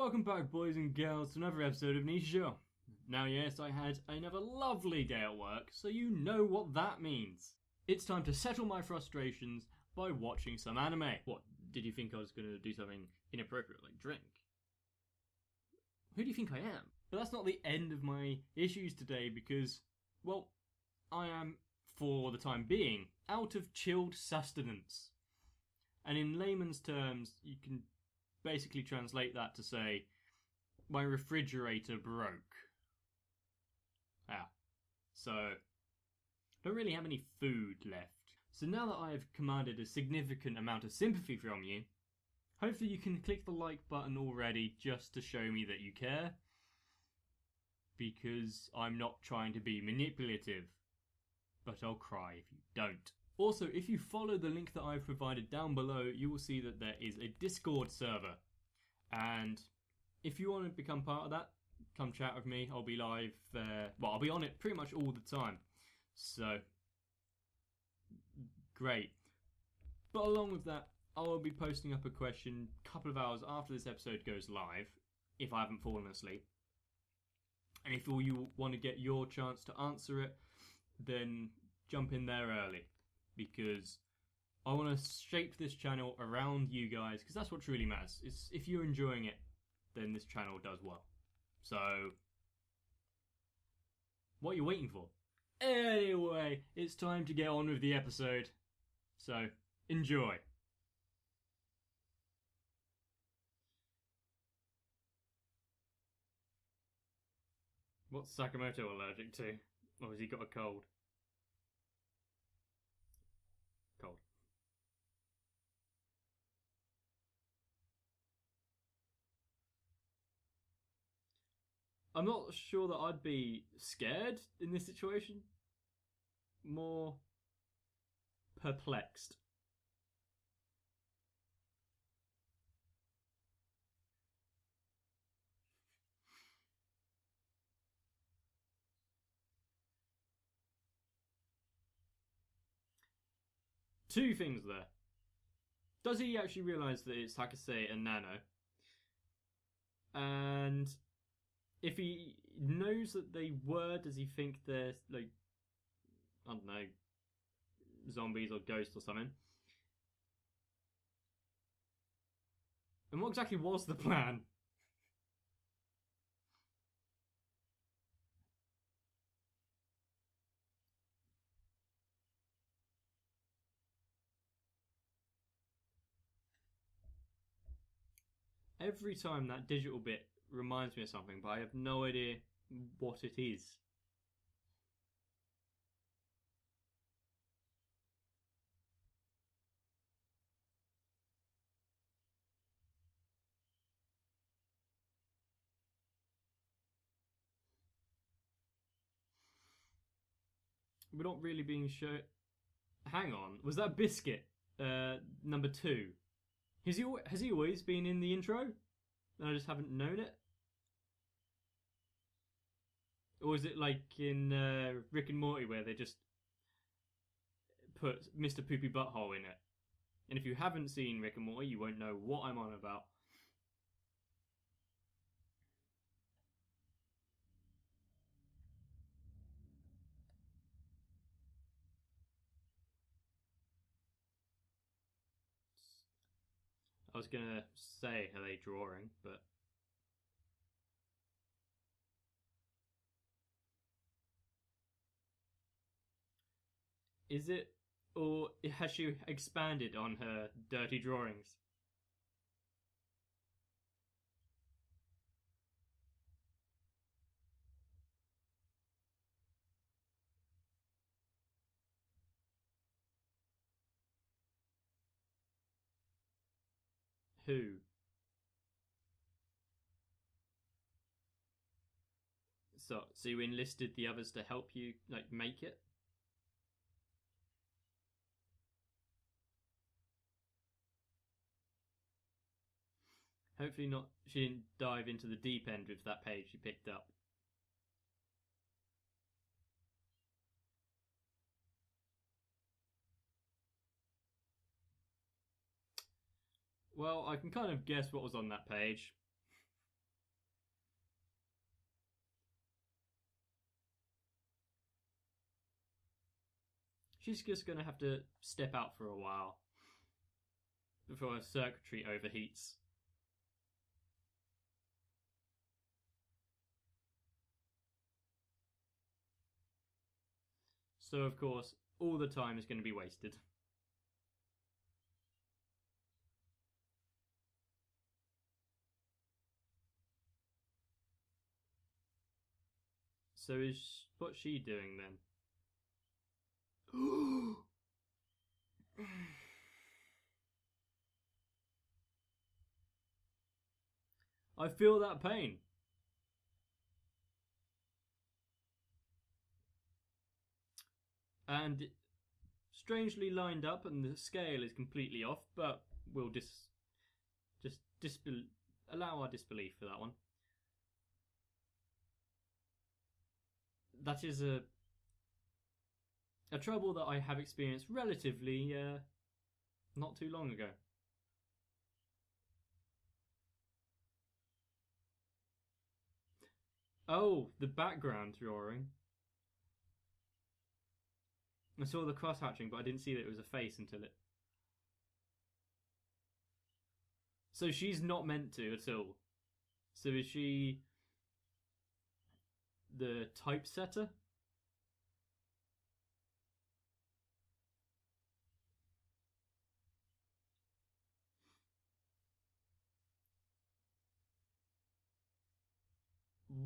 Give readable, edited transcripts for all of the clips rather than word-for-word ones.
Welcome back, boys and girls, to another episode of Nichijou. Now, yes, I had another lovely day at work, so you know what that means. It's time to settle my frustrations by watching some anime. What, did you think I was going to do something inappropriate, like drink? Who do you think I am? But that's not the end of my issues today because, well, I am, for the time being, out of chilled sustenance. And in layman's terms, you can basically translate that to say, my refrigerator broke. So, I don't really have any food left. So now that I've commanded a significant amount of sympathy from you, hopefully you can click the like button already just to show me that you care. Because I'm not trying to be manipulative. But I'll cry if you don't. Also, if you follow the link that I've provided down below, you will see that there is a Discord server. And if you want to become part of that, come chat with me. I'll be live, I'll be on it pretty much all the time. So, great. But along with that, I will be posting up a question a couple of hours after this episode goes live, if I haven't fallen asleep. And if all you want to get your chance to answer it, then jump in there early. Because I want to shape this channel around you guys, because that's what truly matters. It's, if you're enjoying it, then this channel does well. So, what are you waiting for? Anyway, it's time to get on with the episode. So, enjoy. What's Sakamoto allergic to? Or has he got a cold? Cold. I'm not sure that I'd be scared in this situation. More perplexed. Two things there. Does he actually realise that it's Hakase and Nano? And if he knows that they were, does he think they're, like, I don't know, zombies or ghosts or something? And what exactly was the plan? Every time that digital bit reminds me of something, but I have no idea what it is. We're not really being shown. Hang on, was that Biscuit? Number 2. Has he always been in the intro? And I just haven't known it? Or is it like in Rick and Morty where they just put Mr. Poopy Butthole in it? And if you haven't seen Rick and Morty, you won't know what I'm on about. I was gonna say, are they drawing, but... Is it, or has she expanded on her dirty drawings? Who? So you enlisted the others to help you, like, make it? Hopefully not. She didn't dive into the deep end with that page she picked up. Well, I can kind of guess what was on that page. She's just going to have to step out for a while before her circuitry overheats. So, of course, all the time is going to be wasted. So what's she doing then? I feel that pain. And strangely lined up, and the scale is completely off, but we'll allow our disbelief for that one. That is a trouble that I have experienced relatively not too long ago. Oh, the background drawing. I saw the cross hatching, but I didn't see that it was a face until it. So she's not meant to at all. So is she the typesetter?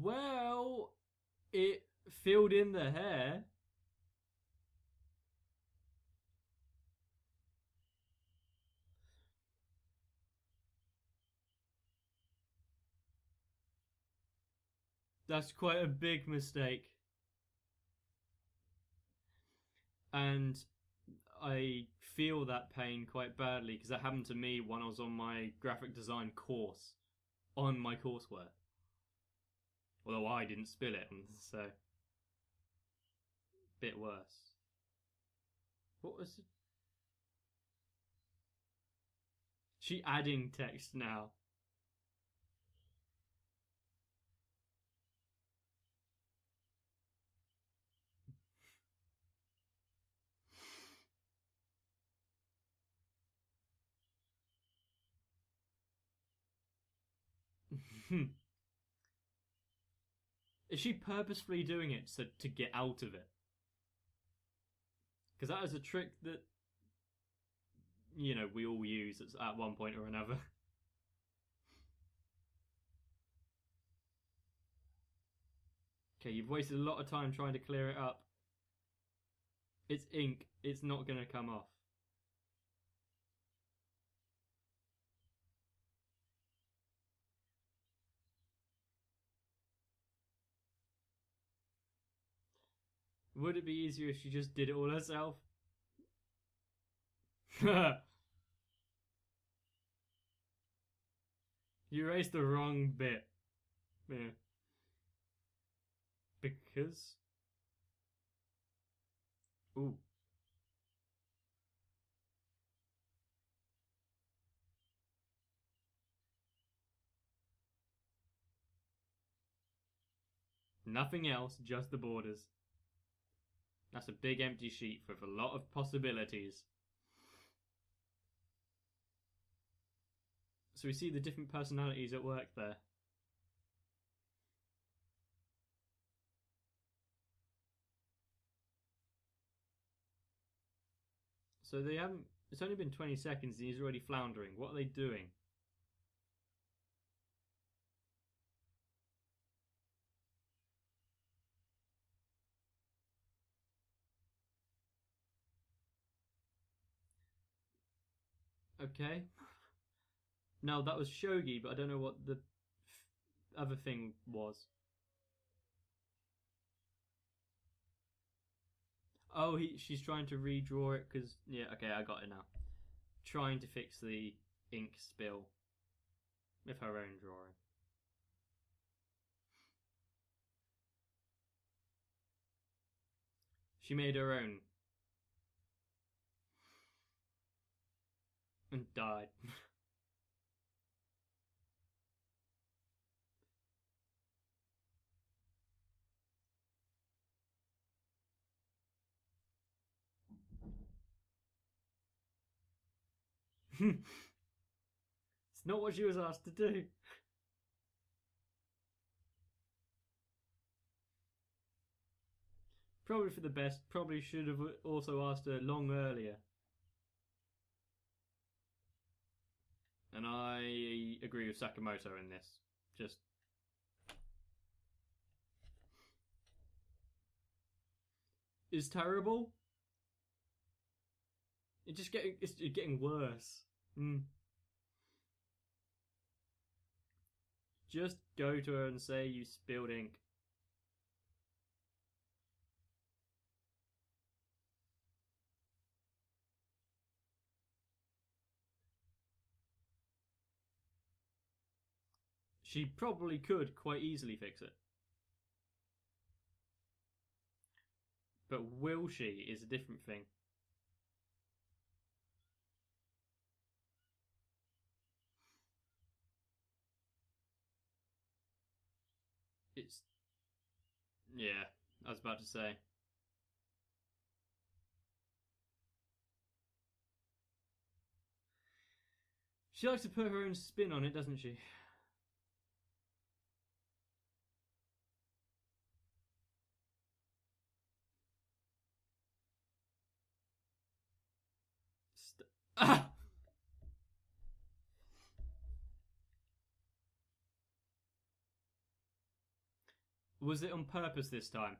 Well, it filled in the hair. That's quite a big mistake. And I feel that pain quite badly because that happened to me when I was on my graphic design course, on my courseware. Although I didn't spill it, so a bit worse. What was it? She adding text now. Is she purposefully doing it to get out of it? Because that is a trick that, you know, we all use at one point or another. Okay, you've wasted a lot of time trying to clear it up. It's ink. It's not going to come off. Would it be easier if she just did it all herself? You erased the wrong bit. Yeah. Because? Ooh. Nothing else, just the borders. That's a big empty sheet with a lot of possibilities. So we see the different personalities at work there. So they haven't. It's only been 20 seconds and he's already floundering. What are they doing? Okay. No, that was shogi, but I don't know what the other thing was. Oh, she's trying to redraw it because yeah. Okay, I got it now. Trying to fix the ink spill with her own drawing. She made her own and died. It's not what she was asked to do. Probably for the best. Probably should have also asked her long earlier. And I agree with Sakamoto in this. Just... It's terrible. It's getting worse. Just go to her and say you spilled ink. She probably could quite easily fix it. But will she is a different thing. It's... Yeah, I was about to say. She likes to put her own spin on it, doesn't she? Ah! Was it on purpose this time?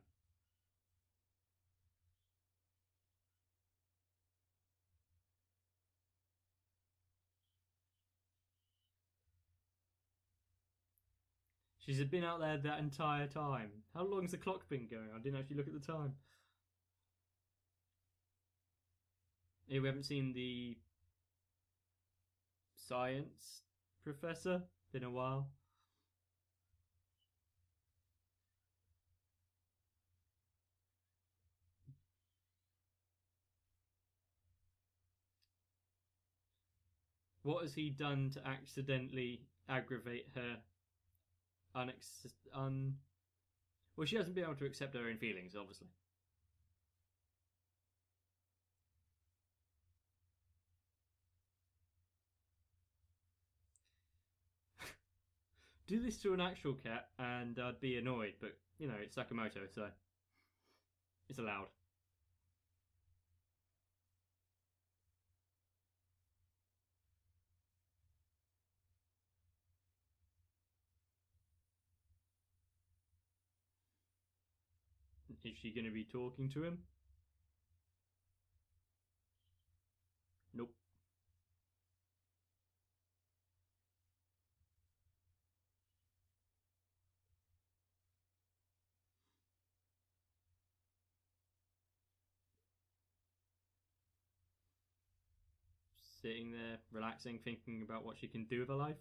She's been out there that entire time. How long's the clock been going? I didn't actually look at the time. Yeah, we haven't seen the science professor in a while. What has he done to accidentally aggravate her well, she hasn't been able to accept her own feelings, obviously. Do this to an actual cat and I'd be annoyed, but, you know, it's Sakamoto, so it's allowed. Is she going to be talking to him? Nope. Sitting there, relaxing, thinking about what she can do with her life.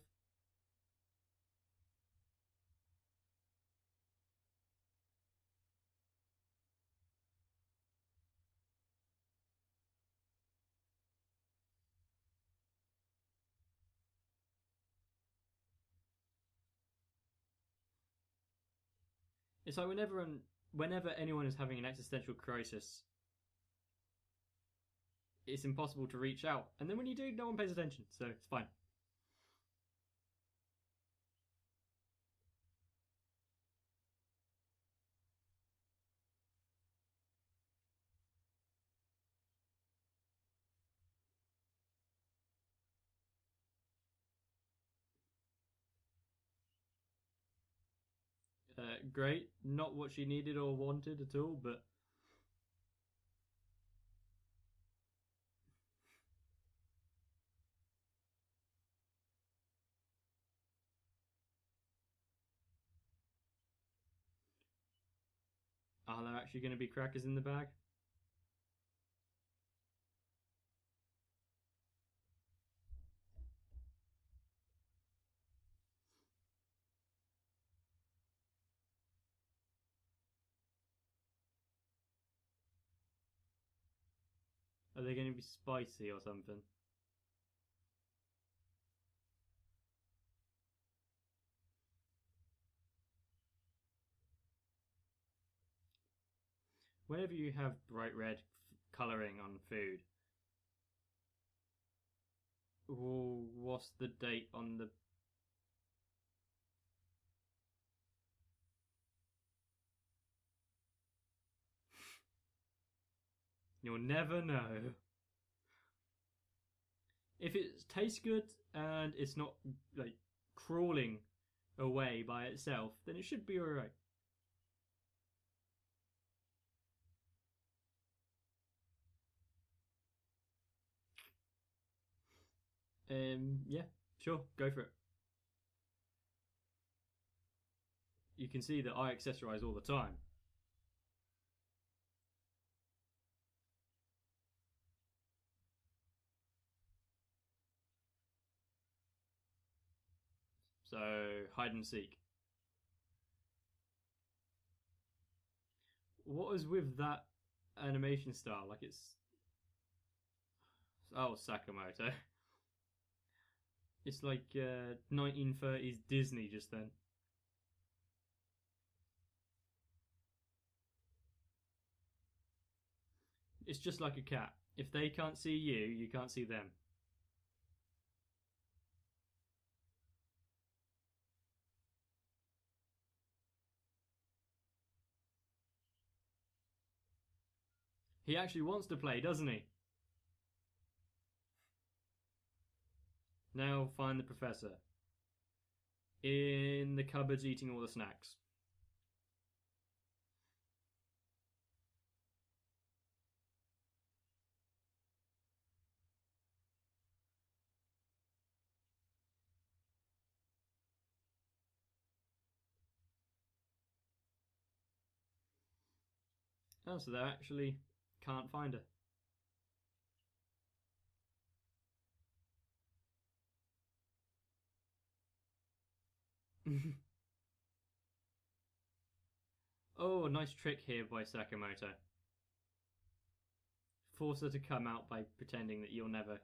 It's like whenever anyone is having an existential crisis, it's impossible to reach out. And then when you do, no one pays attention, so it's fine. Great. Not what she needed or wanted at all, but... Are there actually going to be crackers in the bag? Are they going to be spicy or something? Whenever you have bright red colouring on food, Oh, what's the date on the... You'll never know. If it tastes good and it's not like crawling away by itself, then it should be alright. Yeah, sure, go for it. You can see that I accessorize all the time. So, hide and seek. What is with that animation style? Like it's... Oh, Sakamoto. It's like 1930s Disney just then. It's just like a cat. If they can't see you, you can't see them. He actually wants to play, doesn't he? Now find the professor. In the cupboards eating all the snacks. Oh, so they actually can't find her. Oh, nice trick here by Sakamoto. Force her to come out by pretending that you'll never...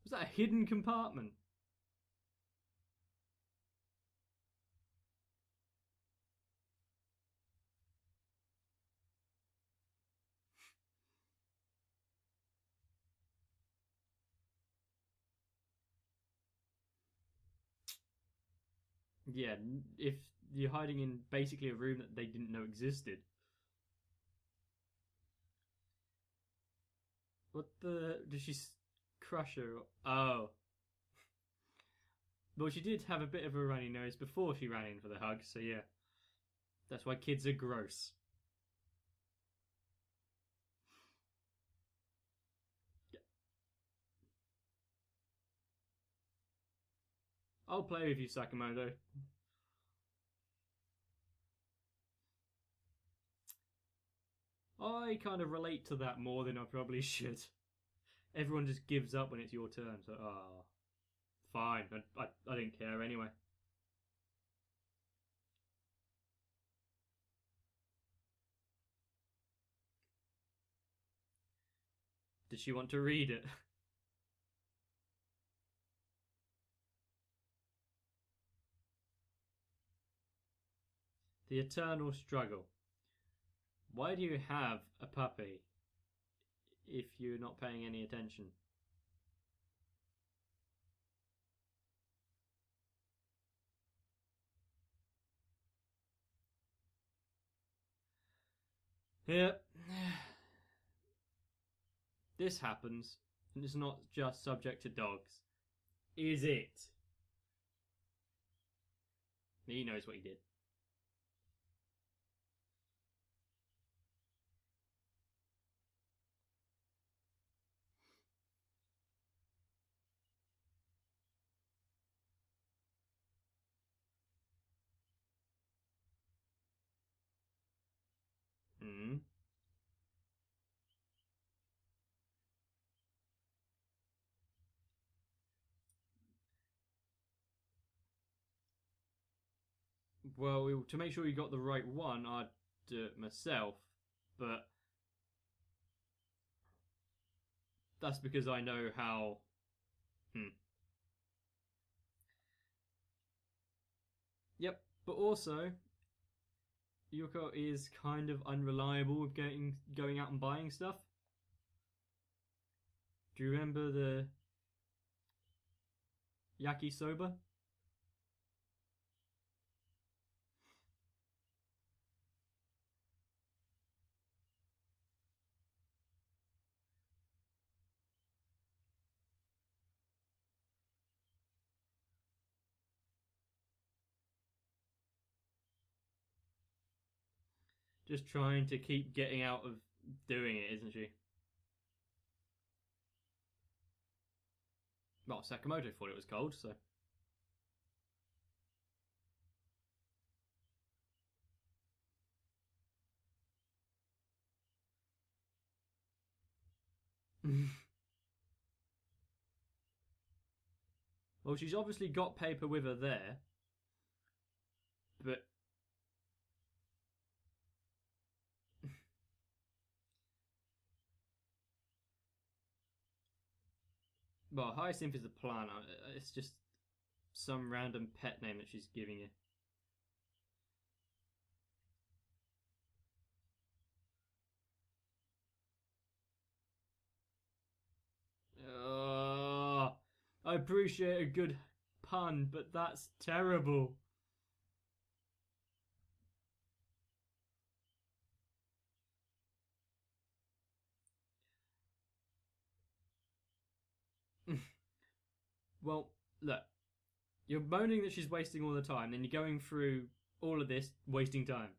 Was that a hidden compartment? Yeah, if you're hiding in basically a room that they didn't know existed. What the... Did she crush her? Oh. Well, she did have a bit of a runny nose before she ran in for the hug, so yeah. That's why kids are gross. I'll play with you, Sakamoto. I kind of relate to that more than I probably should. Everyone just gives up when it's your turn, so, fine. I didn't care anyway. Did she want to read it? The eternal struggle. Why do you have a puppy if you're not paying any attention? Yeah. This happens, and it's not just subject to dogs. Is it? He knows what he did. Hmm. Well, to make sure you got the right one, I'd do it myself, but that's because I know how... Yep, but also, Yuko is kind of unreliable with going out and buying stuff. Do you remember the yakisoba? Just trying to keep getting out of doing it, isn't she? Well, Sakamoto thought it was cold, so. Well, she's obviously got paper with her there, but. Well, Hyacinth is a plant. It's just some random pet name that she's giving you. I appreciate a good pun, but that's terrible. Well, look, you're moaning that she's wasting all the time, then you're going through all of this, wasting time.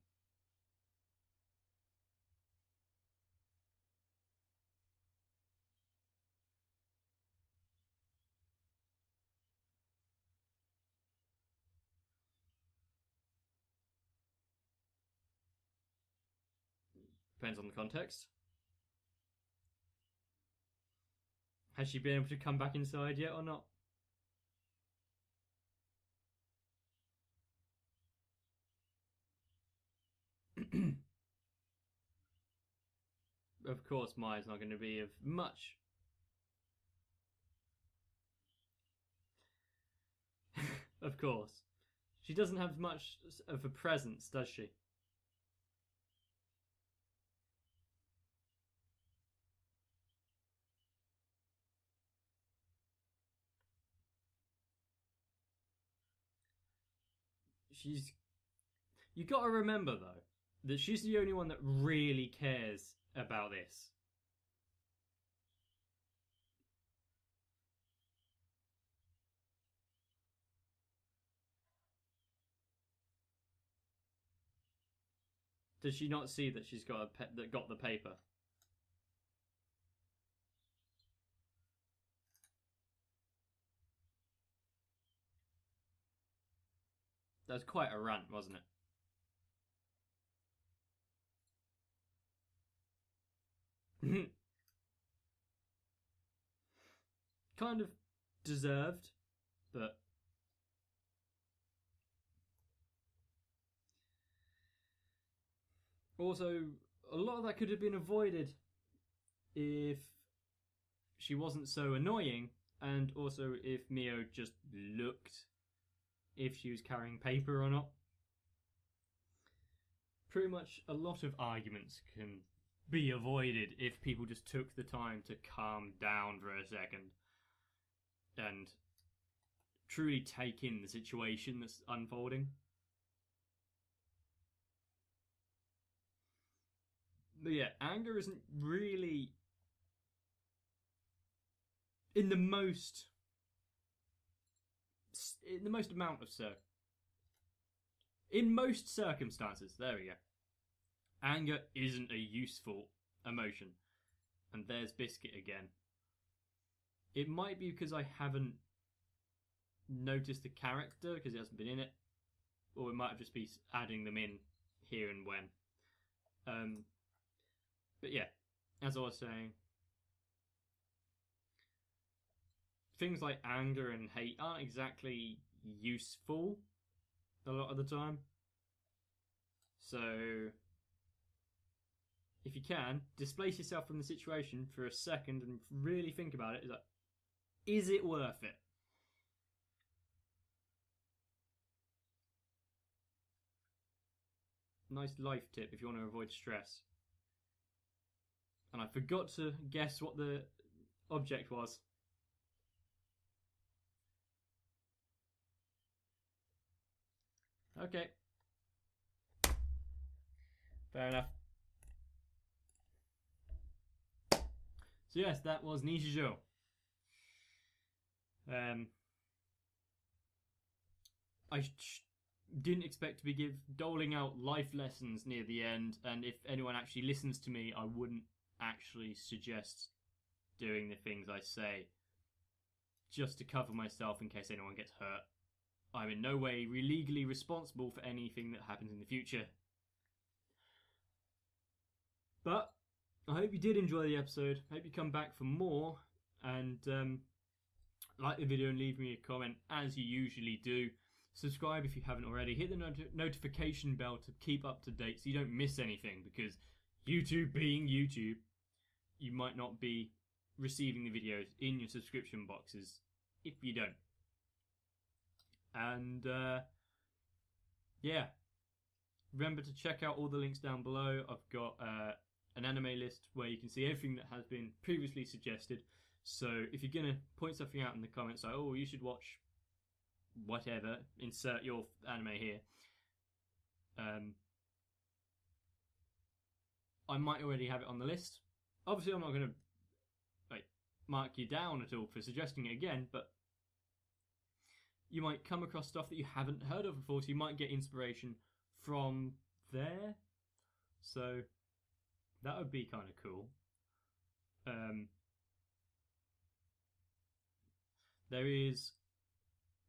Depends on the context. Has she been able to come back inside yet or not? Of course, Maya's not going to be of much. Of course. She doesn't have much of a presence, does she? She's. You got to remember though that she's the only one that really cares about this. Does she not see that she's got that got the paper? That was quite a rant, wasn't it? Kind of deserved, but also a lot of that could have been avoided if she wasn't so annoying, and also if Mio just looked if she was carrying paper or not. Pretty much a lot of arguments can be avoided if people just took the time to calm down for a second and truly take in the situation that's unfolding. But yeah, anger isn't really in the most amount of in most circumstances. There we go. Anger isn't a useful emotion, and there's Biscuit again. It might be because I haven't noticed the character because it hasn't been in it, or it might just be adding them in here and when. But yeah, as I was saying, things like anger and hate aren't exactly useful a lot of the time. So, if you can, displace yourself from the situation for a second and really think about it. Is it worth it? Nice life tip if you want to avoid stress. And I forgot to guess what the object was. Okay. Fair enough. So yes, that was Nichijou. I didn't expect to be doling out life lessons near the end, and if anyone actually listens to me, I wouldn't actually suggest doing the things I say just to cover myself in case anyone gets hurt. I'm in no way legally responsible for anything that happens in the future. But I hope you did enjoy the episode. I hope you come back for more, and like the video and leave me a comment as you usually do. Subscribe if you haven't already. Hit the notification bell to keep up to date so you don't miss anything, because YouTube being YouTube, you might not be receiving the videos in your subscription boxes if you don't. And yeah, remember to check out all the links down below. I've got an anime list where you can see everything that has been previously suggested. So if you're going to point something out in the comments like, oh, you should watch whatever, insert your anime here, I might already have it on the list. Obviously I'm not going to mark you down at all for suggesting it again, but you might come across stuff that you haven't heard of before, so you might get inspiration from there. So that would be kind of cool. There is...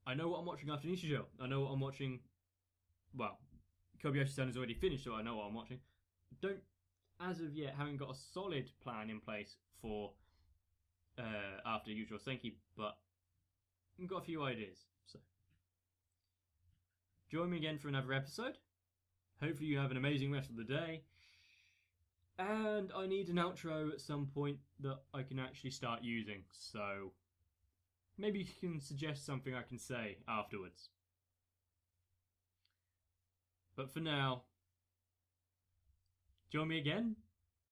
I know what I'm watching after Nichijou. I know what I'm watching... Well, Kobayashi-san has already finished, so I know what I'm watching. Don't, as of yet, haven't got a solid plan in place for after Usual Senki, but I've got a few ideas. So join me again for another episode. Hopefully you have an amazing rest of the day. And I need an outro at some point that I can actually start using. So maybe you can suggest something I can say afterwards. But for now, join me again